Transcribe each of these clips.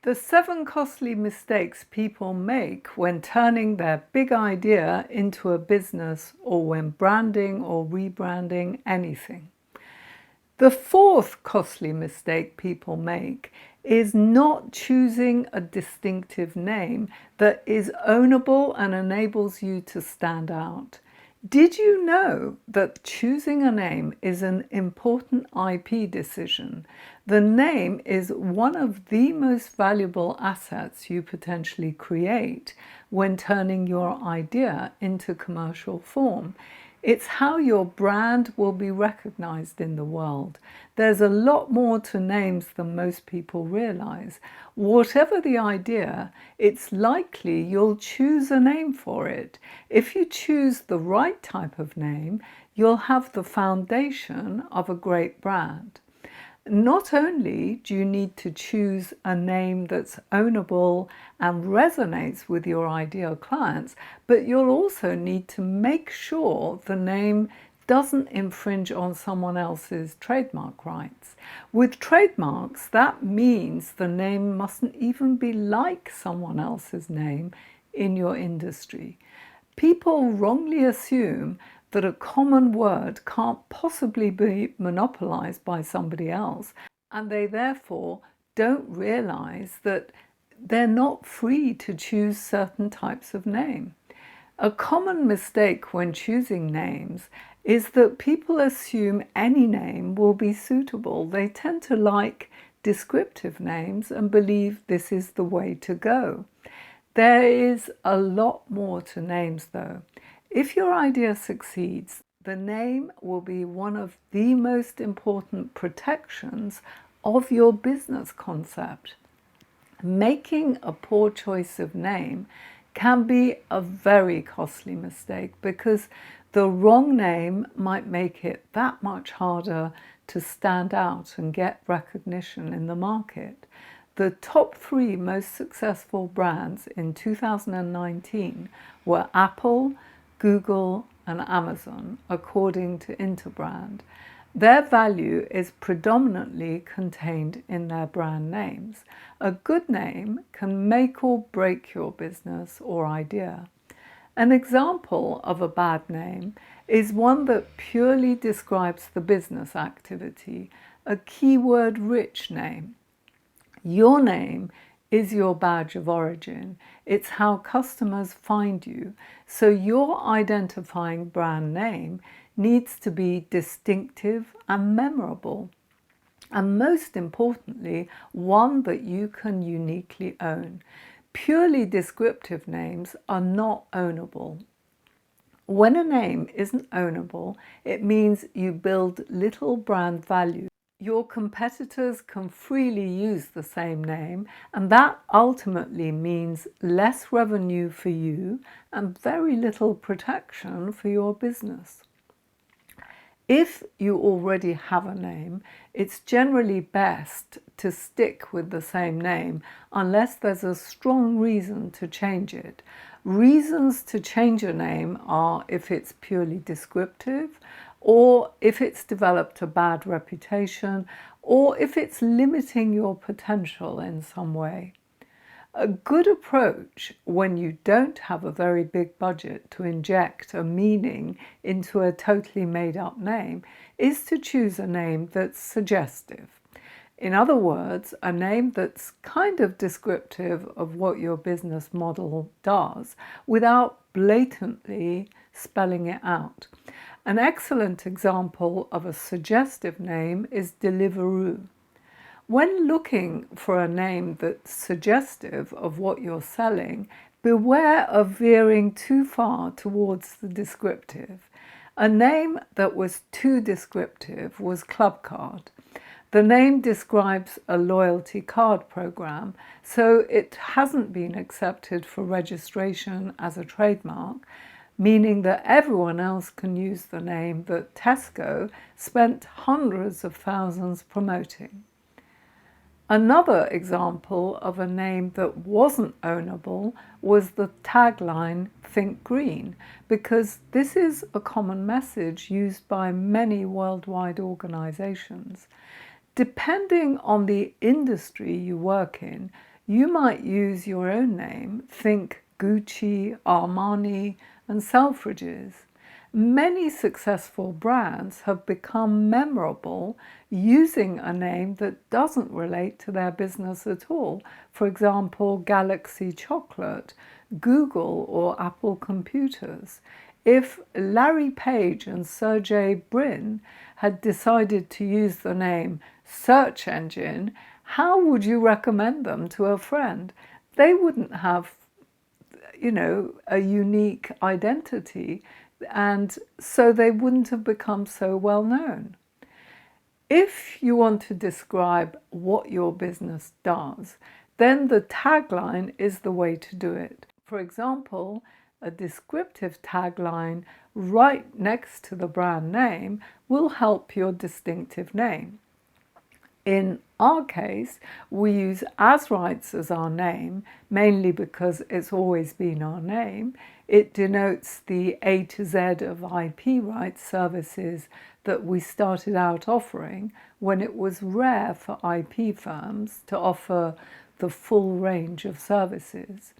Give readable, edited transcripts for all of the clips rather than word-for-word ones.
The 7 costly mistakes people make when turning their big idea into a business or when branding or rebranding anything. The 4th costly mistake people make is not choosing a distinctive name that is ownable and enables you to stand out. Did you know that choosing a name is an important IP decision? The name is one of the most valuable assets you potentially create when turning your idea into commercial form. It's how your brand will be recognized in the world. There's a lot more to names than most people realize. Whatever the idea, it's likely you'll choose a name for it. If you choose the right type of name, you'll have the foundation of a great brand. Not only do you need to choose a name that's ownable and resonates with your ideal clients, but you'll also need to make sure the name doesn't infringe on someone else's trademark rights. With trademarks, that means the name mustn't even be like someone else's name in your industry. People wrongly assume that a common word can't possibly be monopolized by somebody else, and they therefore don't realize that they're not free to choose certain types of name. A common mistake when choosing names is that people assume any name will be suitable. They tend to like descriptive names and believe this is the way to go. There is a lot more to names though. If your idea succeeds, the name will be one of the most important protections of your business concept. Making a poor choice of name can be a very costly mistake because the wrong name might make it that much harder to stand out and get recognition in the market. The top 3 most successful brands in 2019 were Apple, Google and Amazon, according to Interbrand. Their value is predominantly contained in their brand names. A good name can make or break your business or idea. An example of a bad name is one that purely describes the business activity, a keyword-rich name. Your name is your badge of origin. It's how customers find you. So your identifying brand name needs to be distinctive and memorable. And most importantly, one that you can uniquely own. Purely descriptive names are not ownable. When a name isn't ownable, it means you build little brand value. Your competitors can freely use the same name, and that ultimately means less revenue for you and very little protection for your business. If you already have a name, it's generally best to stick with the same name unless there's a strong reason to change it. Reasons to change a name are if it's purely descriptive, or if it's developed a bad reputation, or if it's limiting your potential in some way. A good approach when you don't have a very big budget to inject a meaning into a totally made-up name is to choose a name that's suggestive. In other words, a name that's kind of descriptive of what your business model does without blatantly spelling it out. An excellent example of a suggestive name is Deliveroo. When looking for a name that's suggestive of what you're selling, beware of veering too far towards the descriptive. A name that was too descriptive was Clubcard. The name describes a loyalty card program, so it hasn't been accepted for registration as a trademark, meaning that everyone else can use the name that Tesco spent hundreds of thousands promoting. Another example of a name that wasn't ownable was the tagline "Think Green," because this is a common message used by many worldwide organizations. Depending on the industry you work in, You might use your own name, think Gucci, Armani, and Selfridges. Many successful brands have become memorable using a name that doesn't relate to their business at all. For example, Galaxy Chocolate, Google, or Apple Computers. If Larry Page and Sergey Brin had decided to use the name search engine, how would you recommend them to a friend? They wouldn't have, a unique identity, and so they wouldn't have become so well known. If you want to describe what your business does, then the tagline is the way to do it. For example, a descriptive tagline right next to the brand name will help your distinctive name. In our case, we use As Rights as our name, mainly because it's always been our name. It denotes the A to Z of IP rights services that we started out offering when it was rare for IP firms to offer the full range of services.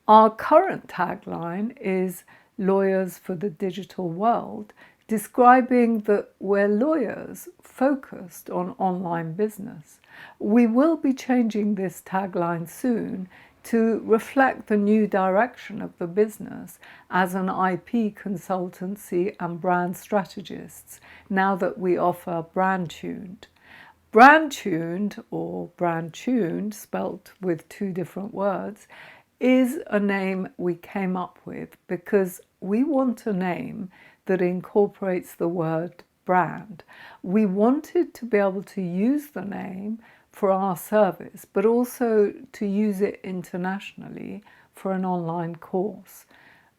Our current tagline is Lawyers for the Digital World, describing that we're lawyers focused on online business. We will be changing this tagline soon to reflect the new direction of the business as an IP consultancy and brand strategists, now that we offer Brand Tuned. Brand Tuned, or Brand Tuned, spelt with two different words, is a name we came up with because we want a name that incorporates the word brand. We wanted to be able to use the name for our service, but also to use it internationally for an online course,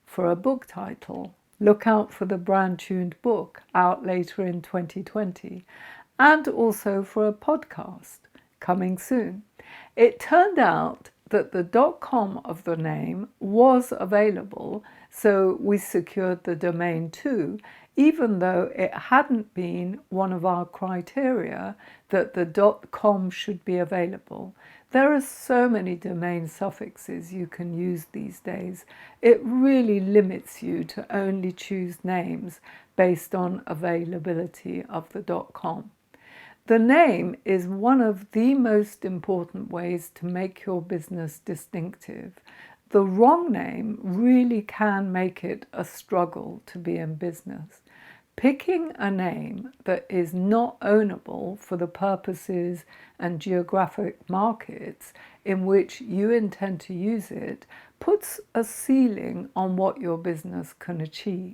for a book title. Look out for the Brand Tuned book out later in 2020, and also for a podcast coming soon. It turned out that the .com of the name was available, so we secured the domain too, even though it hadn't been one of our criteria that the .com should be available. There are so many domain suffixes you can use these days. It really limits you to only choose names based on availability of the .com. The name is one of the most important ways to make your business distinctive. The wrong name really can make it a struggle to be in business. Picking a name that is not ownable for the purposes and geographic markets in which you intend to use it puts a ceiling on what your business can achieve.